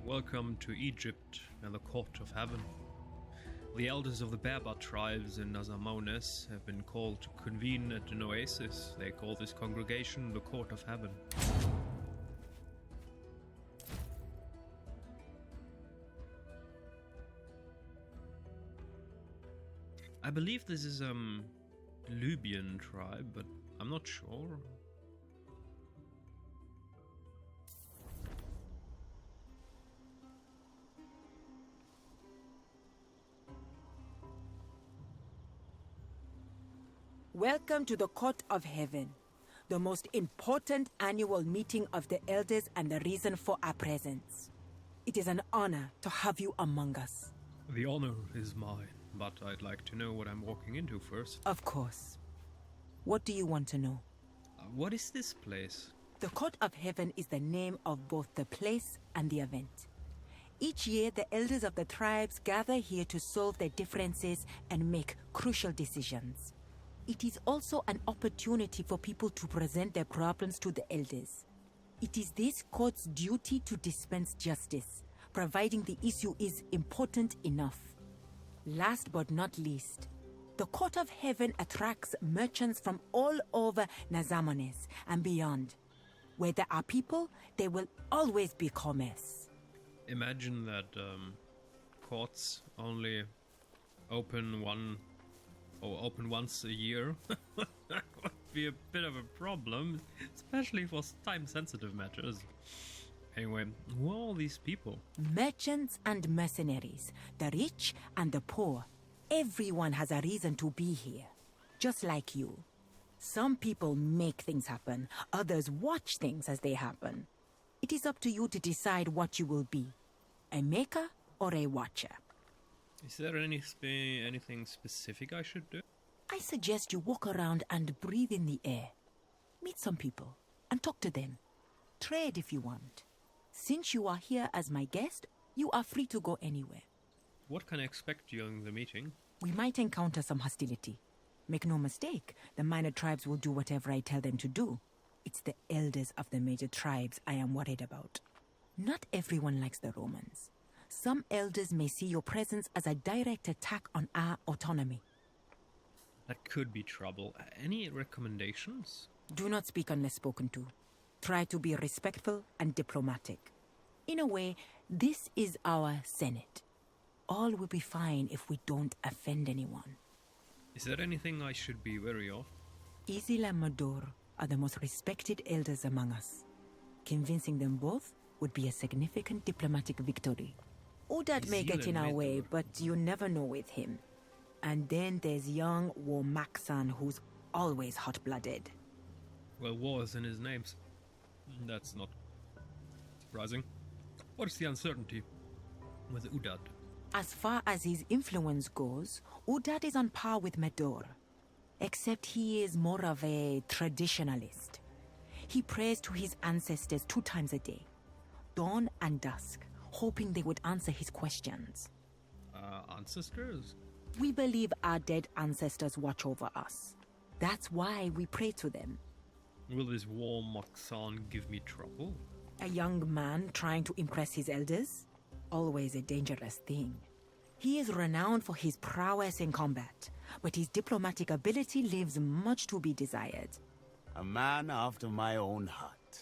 Welcome to Egypt and the Court of Heaven. The elders of the Berber tribes in Nazamones have been called to convene at an oasis. They call this congregation the Court of Heaven. I believe this is Libyan tribe, but I'm not sure. Welcome to the Court of Heaven, the most important annual meeting of the elders and the reason for our presence. It is an honor to have you among us. The honor is mine, but I'd like to know what I'm walking into first. Of course. What do you want to know? What is this place? The Court of Heaven is the name of both the place and the event. Each year, the elders of the tribes gather here to solve their differences and make crucial decisions. It is also an opportunity for people to present their problems to the elders. It is this court's duty to dispense justice, providing the issue is important enough. Last but not least, the Court of Heaven attracts merchants from all over Nazamones and beyond. Where there are people, there will always be commerce. Imagine that courts only open once a year. That would be a bit of a problem, especially for time-sensitive matters. Anyway, who are all these people? Merchants and mercenaries, the rich and the poor. Everyone has a reason to be here, just like you. Some people make things happen, others watch things as they happen. It is up to you to decide what you will be, a maker or a watcher. Is there anything specific I should do? I suggest you walk around and breathe in the air. Meet some people and talk to them. Trade if you want. Since you are here as my guest, you are free to go anywhere. What can I expect during the meeting? We might encounter some hostility. Make no mistake, the minor tribes will do whatever I tell them to do. It's the elders of the major tribes I am worried about. Not everyone likes the Romans. Some elders may see your presence as a direct attack on our autonomy. That could be trouble. Any recommendations? Do not speak unless spoken to. Try to be respectful and diplomatic. In a way, this is our Senate. All will be fine if we don't offend anyone. Is there anything I should be wary of? Isil and Mador are the most respected elders among us. Convincing them both would be a significant diplomatic victory. Udad may get in our way, but you never know with him. And then there's young Womaksan, who's always hot-blooded. Well, war is in his names. That's not surprising. What is the uncertainty with Udad? As far as his influence goes, Udad is on par with Medor. Except he is more of a traditionalist. He prays to his ancestors 2 times a day, dawn and dusk, hoping they would answer his questions. Ancestors? We believe our dead ancestors watch over us. That's why we pray to them. Will this war Moxon give me trouble? A young man trying to impress his elders? Always a dangerous thing. He is renowned for his prowess in combat, but his diplomatic ability leaves much to be desired. A man after my own heart.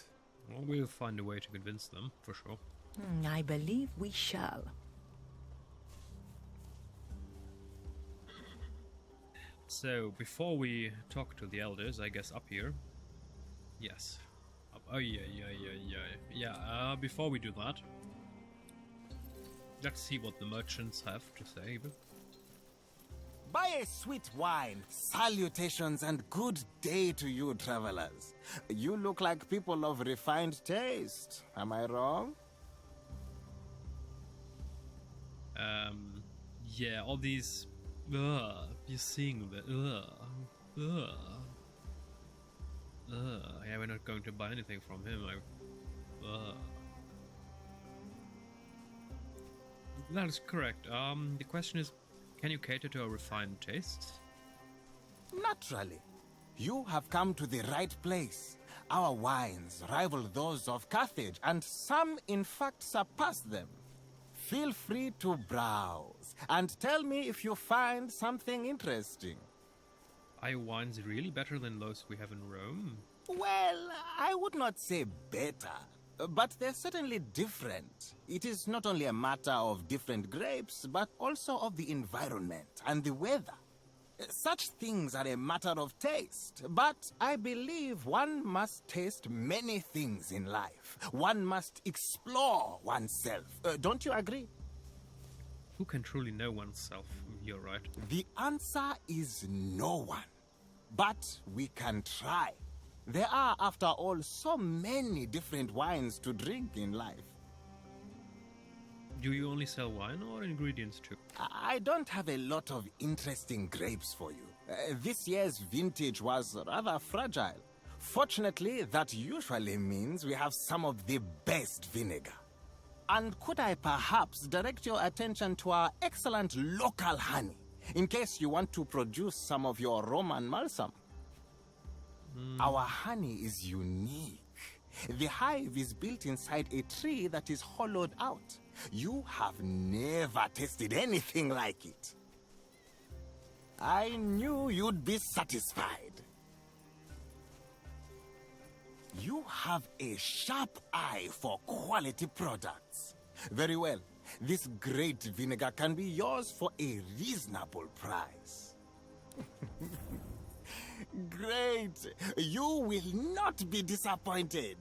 Well, we'll find a way to convince them, for sure. I believe we shall. So, before we talk to the elders, I guess up here. Yes. Oh, yeah. Before we do that, let's see what the merchants have to say. Buy a sweet wine, salutations, and good day to you, travelers. You look like people of refined taste. Am I wrong? Yeah, all these... you're seeing that... Yeah, we're not going to buy anything from him. That is correct. The question is, can you cater to a refined taste? Naturally. You have come to the right place. Our wines rival those of Carthage, and some in fact surpass them. Feel free to browse and tell me if you find something interesting. Are your wines really better than those we have in Rome? Well, I would not say better, but they're certainly different. It is not only a matter of different grapes, but also of the environment and the weather. Such things are a matter of taste, but I believe one must taste many things in life. One must explore oneself. Don't you agree? Who can truly know oneself? You're right. The answer is no one. But we can try. There are, after all, so many different wines to drink in life. Do you only sell wine or ingredients too? I don't have a lot of interesting grapes for you. This year's vintage was rather fragile. Fortunately, that usually means we have some of the best vinegar. And could I perhaps direct your attention to our excellent local honey, in case you want to produce some of your Roman balsam? Our honey is unique. The hive is built inside a tree that is hollowed out. You have never tasted anything like it. I knew you'd be satisfied. You have a sharp eye for quality products. Very well. This great vinegar can be yours for a reasonable price. Great! You will not be disappointed.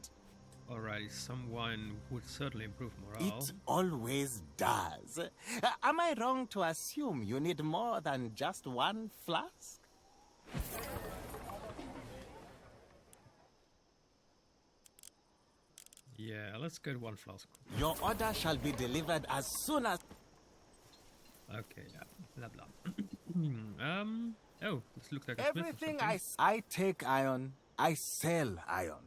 Alright, some wine would certainly improve morale. It always does. Am I wrong to assume you need more than just one flask? Yeah, let's get one flask. Your order shall be delivered as soon as... Okay, yeah, blah blah. Oh, this looks like a smith or Everything something. I take iron, I sell iron.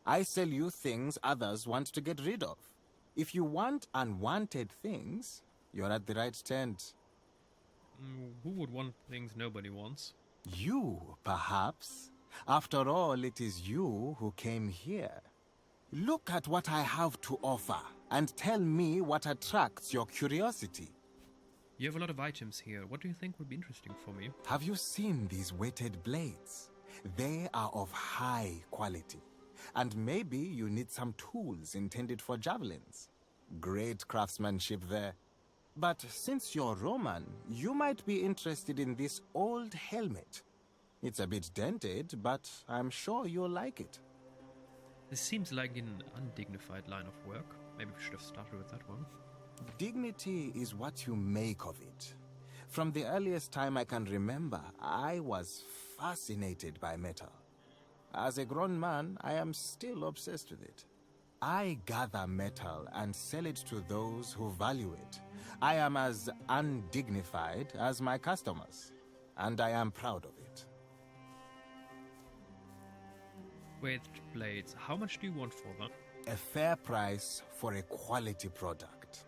I sell you things others want to get rid of. If you want unwanted things, you're at the right tent. Who would want things nobody wants? You, perhaps. After all, it is you who came here. Look at what I have to offer and tell me what attracts your curiosity. You have a lot of items here. What do you think would be interesting for me? Have you seen these weighted blades? They are of high quality. And maybe you need some tools intended for javelins. Great craftsmanship there. But since you're Roman, you might be interested in this old helmet. It's a bit dented, but I'm sure you'll like it. This seems like an undignified line of work. Maybe we should have started with that one. Dignity is what you make of it. From the earliest time I can remember, I was fascinated by metal. As a grown man, I am still obsessed with it. I gather metal and sell it to those who value it. I am as undignified as my customers, and I am proud of it. Weighted blades. How much do you want for them? A fair price for a quality product.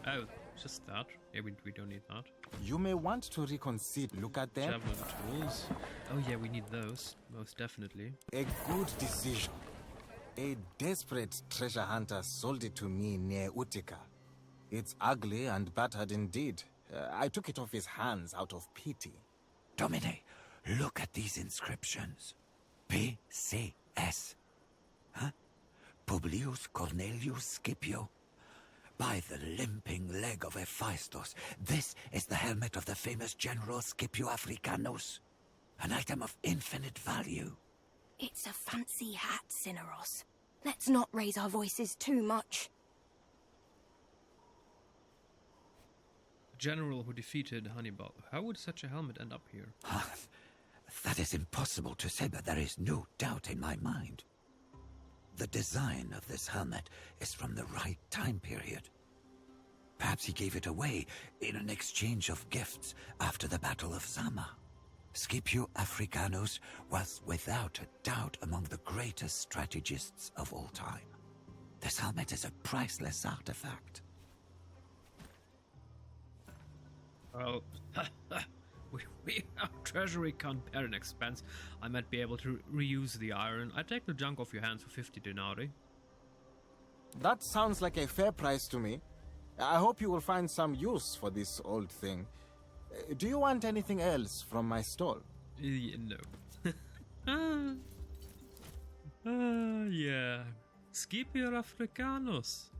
Oh, just that. Yeah, we don't need that. You may want to reconsider. Look at them. Javelin tools. Oh yeah, we need those. Most definitely. A good decision. A desperate treasure hunter sold it to me near Utica. It's ugly and battered indeed. I took it off his hands out of pity. Domine, look at these inscriptions. P.C.S. Huh? Publius Cornelius Scipio. By the limping leg of Hephaestus, this is the helmet of the famous General Scipio Africanus. An item of infinite value. It's a fancy hat, Cineros. Let's not raise our voices too much. General who defeated Hannibal. How would such a helmet end up here? That is impossible to say, but there is no doubt in my mind. The design of this helmet is from the right time period. Perhaps he gave it away in an exchange of gifts after the Battle of Zama. Scipio Africanus was without a doubt among the greatest strategists of all time. This helmet is a priceless artifact. Well, Our treasury can't bear an expense. I might be able to reuse the iron. I take the junk off your hands for 50 denarii. That sounds like a fair price to me. I hope you will find some use for this old thing. Do you want anything else from my stall? No. Yeah. Scipio Africanus.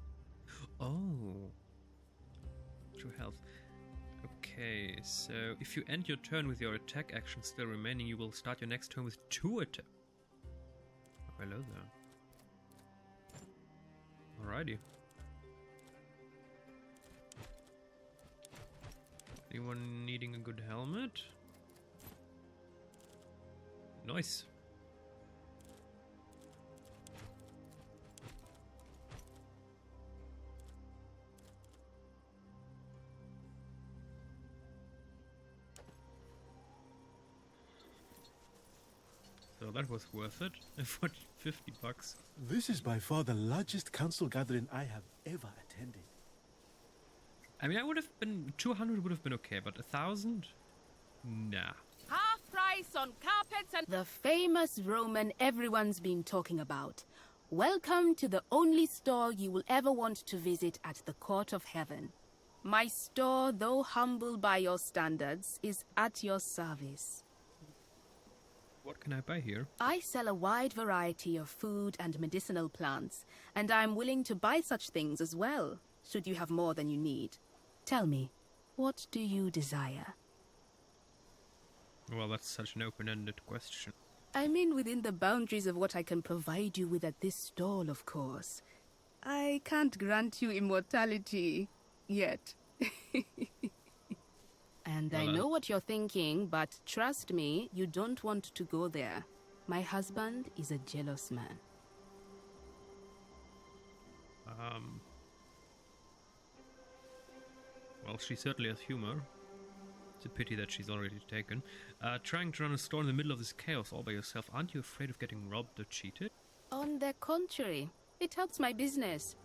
Oh. True health. Okay, so if you end your turn with your attack action still remaining, you will start your next turn with 2 attack. Oh, hello there. Alrighty. Anyone needing a good helmet? Nice. So that was worth it. For 50 bucks. This is by far the largest council gathering I have ever attended. I mean, I would have been 200 would have been okay, but 1,000? Nah. Half price on carpets and the famous Roman everyone's been talking about. Welcome to the only store you will ever want to visit at the court of heaven. My store, though humble by your standards, is at your service. What can I buy here? I sell a wide variety of food and medicinal plants, and I'm willing to buy such things as well, should you have more than you need. Tell me, what do you desire? Well, that's such an open-ended question. I mean within the boundaries of what I can provide you with at this stall, of course. I can't grant you immortality yet. And I know what you're thinking, but trust me, you don't want to go there. My husband is a jealous man. Well, she certainly has humor. It's a pity that she's already taken. Trying to run a store in the middle of this chaos all by yourself, aren't you afraid of getting robbed or cheated? On the contrary, it helps my business.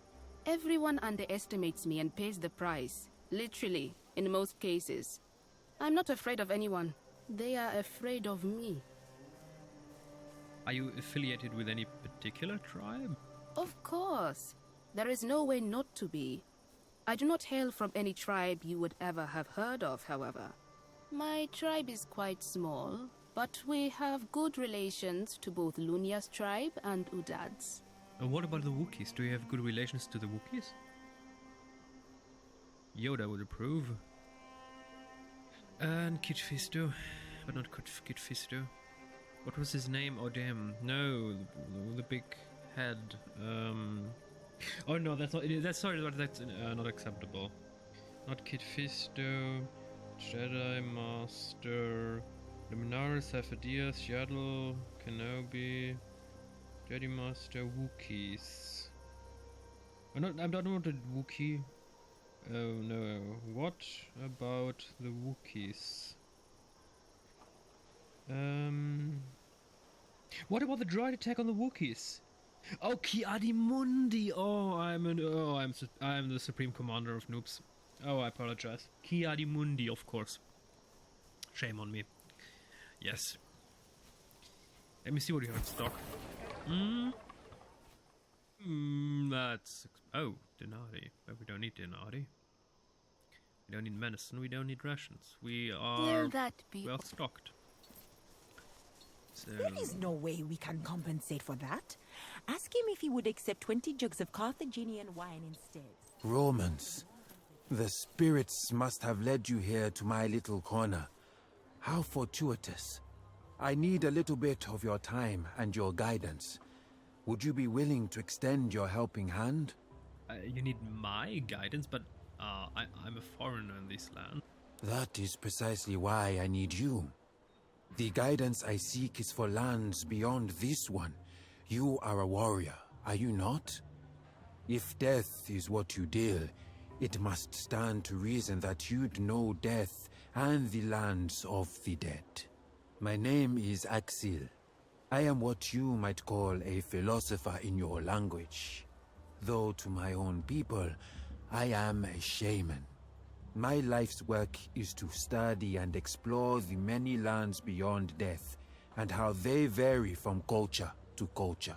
Everyone underestimates me and pays the price. Literally, in most cases. I'm not afraid of anyone. They are afraid of me. Are you affiliated with any particular tribe? Of course. There is no way not to be. I do not hail from any tribe you would ever have heard of, however. My tribe is quite small, but we have good relations to both Lunia's tribe and Udad's. And what about the Wookiees? Do you have good relations to the Wookiees? Yoda would approve. And Kit Fisto. But not Kit Fisto. What was his name? Oh damn. No, the big head. Oh no, that's not. That's not acceptable. Not Kit Fisto. Jedi Master. Luminaris, Saphadias, Yaddle, Kenobi. Jedi Master, Wookiees. I'm not a Wookiee. Oh no. What about the Wookiees? What about the droid attack on the Wookiees? Oh, Ki-Adi-Mundi! I'm the Supreme Commander of Noobs. Oh, I apologize. Ki-Adi-Mundi, of course. Shame on me. Yes. Let me see what you have in stock. That's... Oh, Denari. But we don't need Denari. We don't need medicine, we don't need rations. We are Will that be well stocked. So... There is no way we can compensate for that. Ask him if he would accept 20 jugs of Carthaginian wine instead. Romans, the spirits must have led you here to my little corner. How fortuitous. I need a little bit of your time and your guidance. Would you be willing to extend your helping hand? You need my guidance, but I'm a foreigner in this land. That is precisely why I need you. The guidance I seek is for lands beyond this one. You are a warrior, are you not? If death is what you deal, it must stand to reason that you'd know death and the lands of the dead. My name is Axil. I am what you might call a philosopher in your language. Though to my own people, I am a shaman. My life's work is to study and explore the many lands beyond death, and how they vary from culture to culture.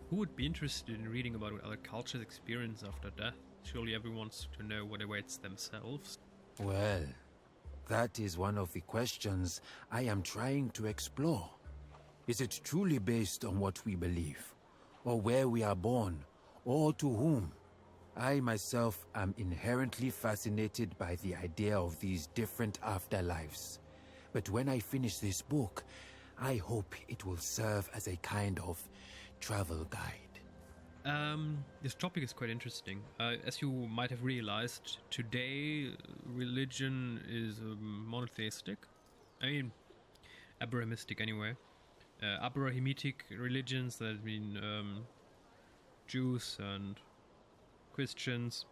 Who would be interested in reading about what other cultures experience after death? Surely everyone wants to know what awaits themselves. Well, that is one of the questions I am trying to explore. Is it truly based on what we believe, or where we are born, or to whom? I myself am inherently fascinated by the idea of these different afterlives. But when I finish this book, I hope it will serve as a kind of travel guide. This topic is quite interesting. As you might have realized, today religion is monotheistic. I mean, Abrahamistic anyway. Abrahamitic religions, that mean Jews and Christians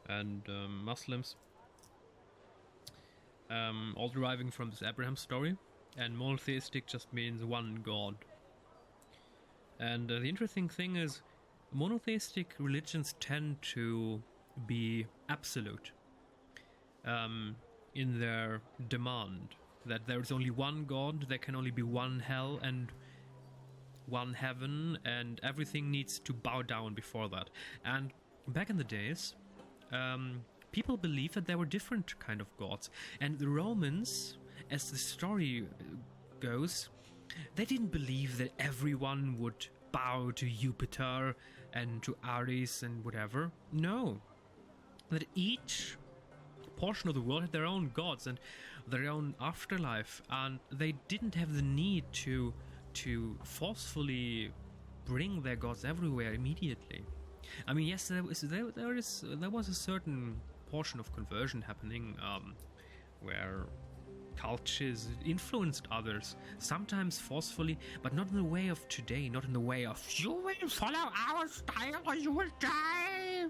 and Muslims, all deriving from this Abraham story. And monotheistic just means one God. And the interesting thing is, monotheistic religions tend to be absolute in their demand. That there is only one God, there can only be one hell and one heaven, and everything needs to bow down before that. And back in the days, people believed that there were different kind of gods. And the Romans, as the story goes, they didn't believe that everyone would bow to Jupiter and to Ares and whatever. No. That each portion of the world had their own gods and their own afterlife, and they didn't have the need to forcefully bring their gods everywhere immediately. I mean, yes, there was a certain portion of conversion happening where cultures influenced others, sometimes forcefully, but not in the way of today, not in the way of "you will follow our style or you will die,"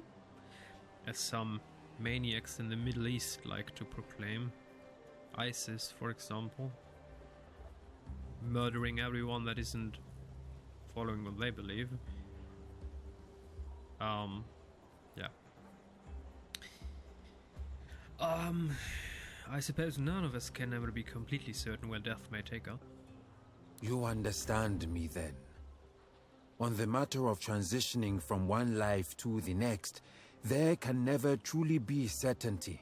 as some maniacs in the Middle East like to proclaim. ISIS, for example, murdering everyone that isn't following what they believe. Yeah. I suppose none of us can ever be completely certain where death may take us. You understand me then. On the matter of transitioning from one life to the next, there can never truly be certainty.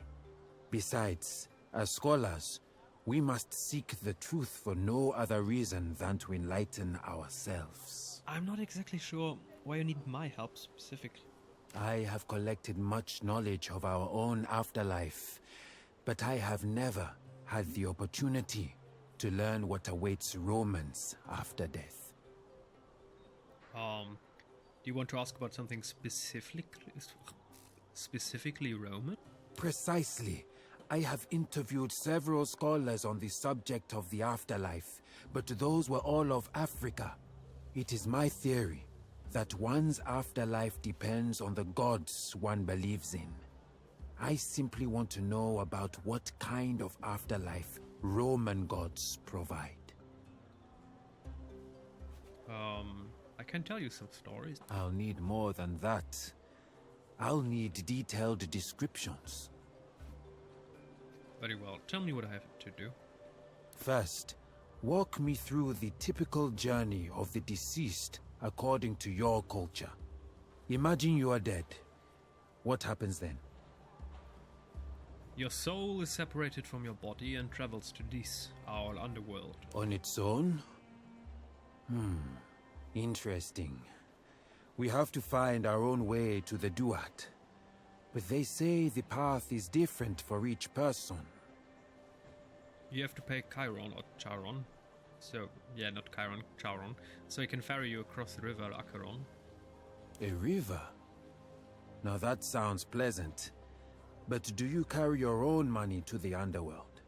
Besides, as scholars, we must seek the truth for no other reason than to enlighten ourselves. I'm not exactly sure why you need my help specifically. I have collected much knowledge of our own afterlife, but I have never had the opportunity to learn what awaits Romans after death. Do you want to ask about something specifically Roman? Precisely. I have interviewed several scholars on the subject of the afterlife, but those were all of Africa. It is my theory that one's afterlife depends on the gods one believes in. I simply want to know about what kind of afterlife Roman gods provide. I can tell you some stories. I'll need more than that. I'll need detailed descriptions. Very well. Tell me what I have to do. First, walk me through the typical journey of the deceased according to your culture. Imagine you are dead. What happens then? Your soul is separated from your body and travels to this, our underworld. On its own? Interesting. We have to find our own way to the Duat. But they say the path is different for each person. You have to pay Chiron or Charon. So, yeah, not Chiron, Charon. So he can ferry you across the river Acheron. A river? Now that sounds pleasant. But do you carry your own money to the underworld?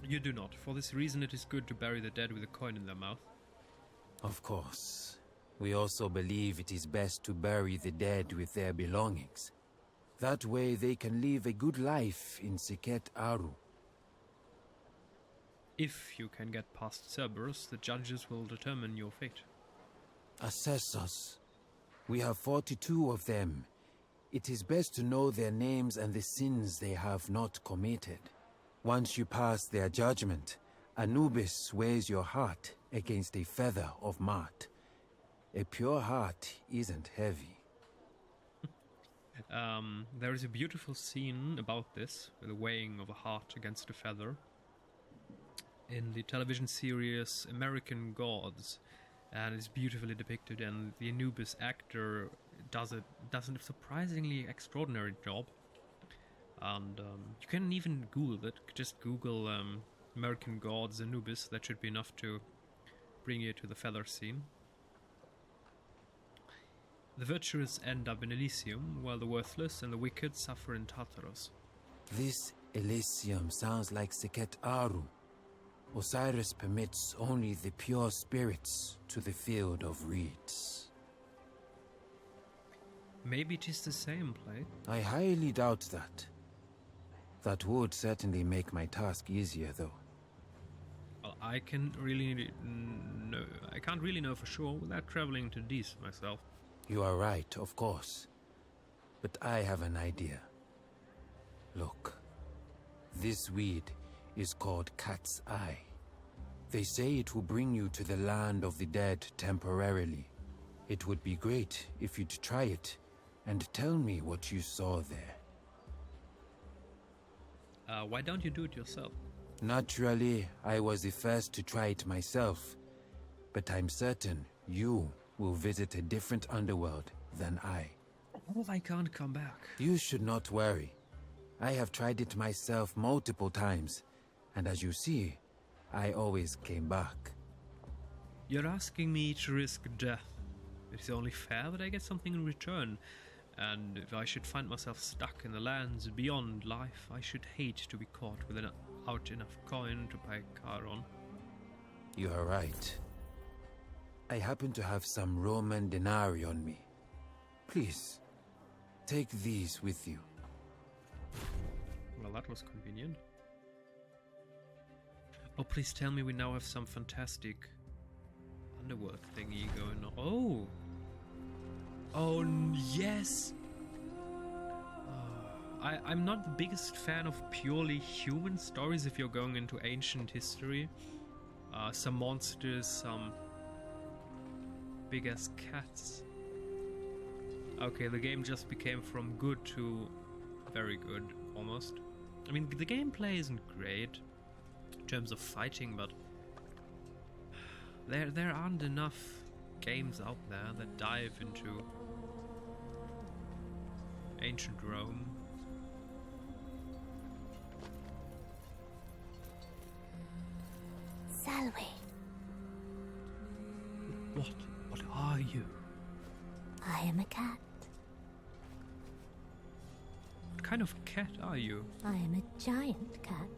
You do not. For this reason, it is good to bury the dead with a coin in their mouth. Of course. We also believe it is best to bury the dead with their belongings. That way they can live a good life in Siket Aru. If you can get past Cerberus, the judges will determine your fate. Assess us. We have 42 of them. It is best to know their names and the sins they have not committed. Once you pass their judgment, Anubis weighs your heart against a feather of Mart. A pure heart isn't heavy. There is a beautiful scene about this, the weighing of a heart against a feather, in the television series American Gods, and it's beautifully depicted, and the Anubis actor does a surprisingly extraordinary job. And you can even Google it. Just Google American Gods Anubis. That should be enough to bring you to the feather scene. The virtuous end up in Elysium, while the worthless and the wicked suffer in Tartarus. This Elysium sounds like Sekhet Aru. Osiris permits only the pure spirits to the field of reeds. Maybe it is the same place. I highly doubt that. That would certainly make my task easier, though. Well, I can't really know for sure without traveling to these myself. You are right, of course. But I have an idea. Look. This weed is called Cat's Eye. They say it will bring you to the land of the dead temporarily. It would be great if you'd try it and tell me what you saw there. Why don't you do it yourself? Naturally, I was the first to try it myself. But I'm certain you will visit a different underworld than I. What if I can't come back? You should not worry. I have tried it myself multiple times, and as you see, I always came back. You're asking me to risk death. It's only fair that I get something in return. And if I should find myself stuck in the lands beyond life, I should hate to be caught without enough coin to pay car on. You are right. I happen to have some Roman denarii on me. Please, take these with you. Well, that was convenient. Oh, please tell me we now have some fantastic underworld thingy going on. Oh! Oh, yes! I'm not the biggest fan of purely human stories if you're going into ancient history. Some monsters, some big-ass cats. Okay, the game just became from good to very good, almost. I mean, the gameplay isn't great in terms of fighting, but there aren't enough games out there that dive into ancient Rome. Salwe. What are you? I am a cat. What kind of cat are you? I am a giant cat.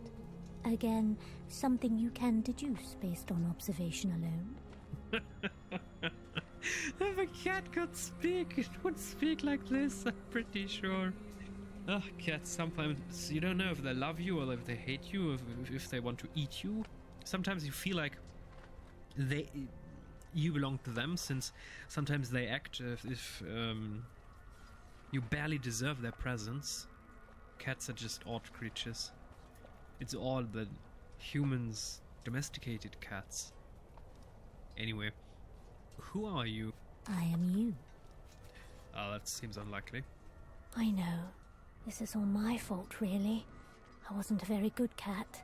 Again, something you can deduce based on observation alone. If a cat could speak, it would speak like this, I'm pretty sure. Oh, cats, sometimes you don't know if they love you or if they hate you, if they want to eat you. Sometimes you feel like you belong to them, since sometimes they act if you barely deserve their presence. Cats are just odd creatures. It's all the humans domesticated cats. Anyway, who are you? I am you. That seems unlikely. I know. This is all my fault, really. I wasn't a very good cat.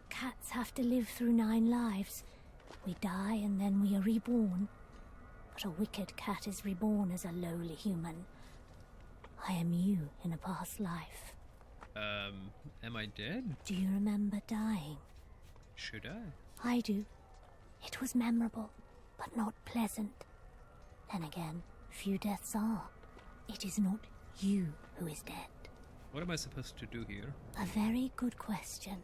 Cats have to live through 9 lives. We die and then we are reborn. But a wicked cat is reborn as a lowly human. I am you in a past life. Am I dead? Do you remember dying? Should I? I do. It was memorable, but not pleasant. Then again, few deaths are. It is not you who is dead. What am I supposed to do here? A very good question.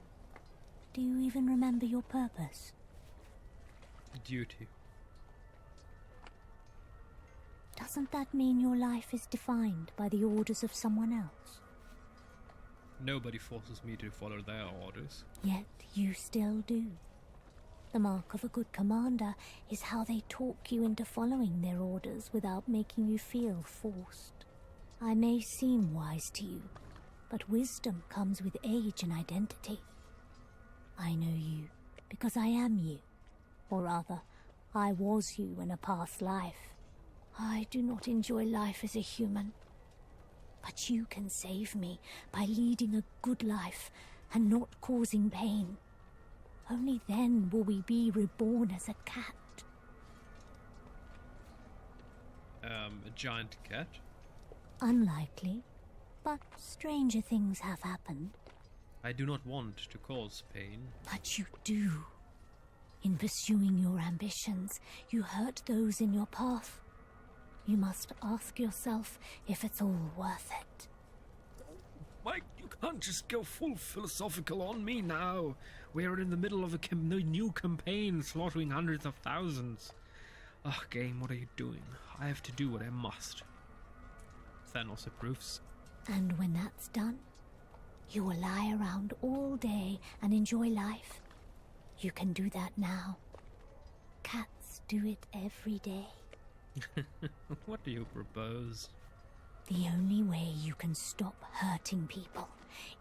Do you even remember your purpose? Duty. Doesn't that mean your life is defined by the orders of someone else? Nobody forces me to follow their orders. Yet you still do. The mark of a good commander is how they talk you into following their orders without making you feel forced. I may seem wise to you, but wisdom comes with age and identity. I know you because I am you. Or rather, I was you in a past life. I do not enjoy life as a human. But you can save me by leading a good life and not causing pain. Only then will we be reborn as a cat. A giant cat? Unlikely, but stranger things have happened. I do not want to cause pain. But you do. In pursuing your ambitions, you hurt those in your path. You must ask yourself if it's all worth it. Mike, you can't just go full philosophical on me now. We're in the middle of a new campaign, slaughtering hundreds of thousands. Ugh, game, what are you doing? I have to do what I must. Thanos approves. And when that's done, you will lie around all day and enjoy life. You can do that now. Cats do it every day. What do you propose? The only way you can stop hurting people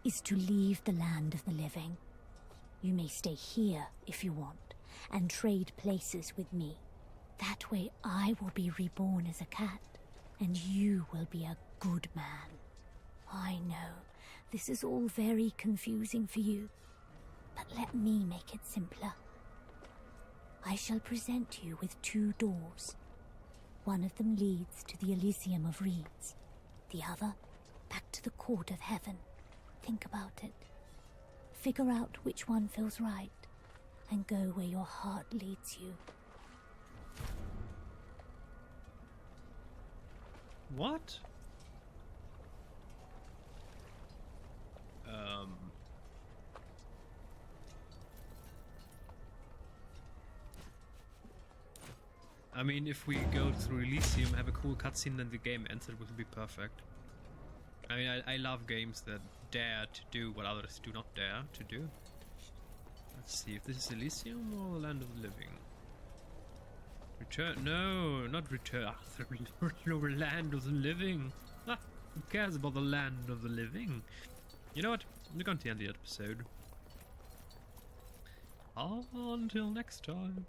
is to leave the land of the living. You may stay here if you want, and trade places with me. That way I will be reborn as a cat, and you will be a good man. I know, this is all very confusing for you, but let me make it simpler. I shall present you with 2 doors. One of them leads to the Elysium of Reeds, the other back to the Court of Heaven. Think about it. Figure out which one feels right, and go where your heart leads you. What? I mean, if we go through Elysium, have a cool cutscene, then the game ends, it would be perfect. I mean, I love games that dare to do what others do not dare to do. Let's see if this is Elysium or the Land of the Living. Return? No, not return. No, Land of the Living. Ah, who cares about the Land of the Living? You know what? We're going to end the episode. Until next time.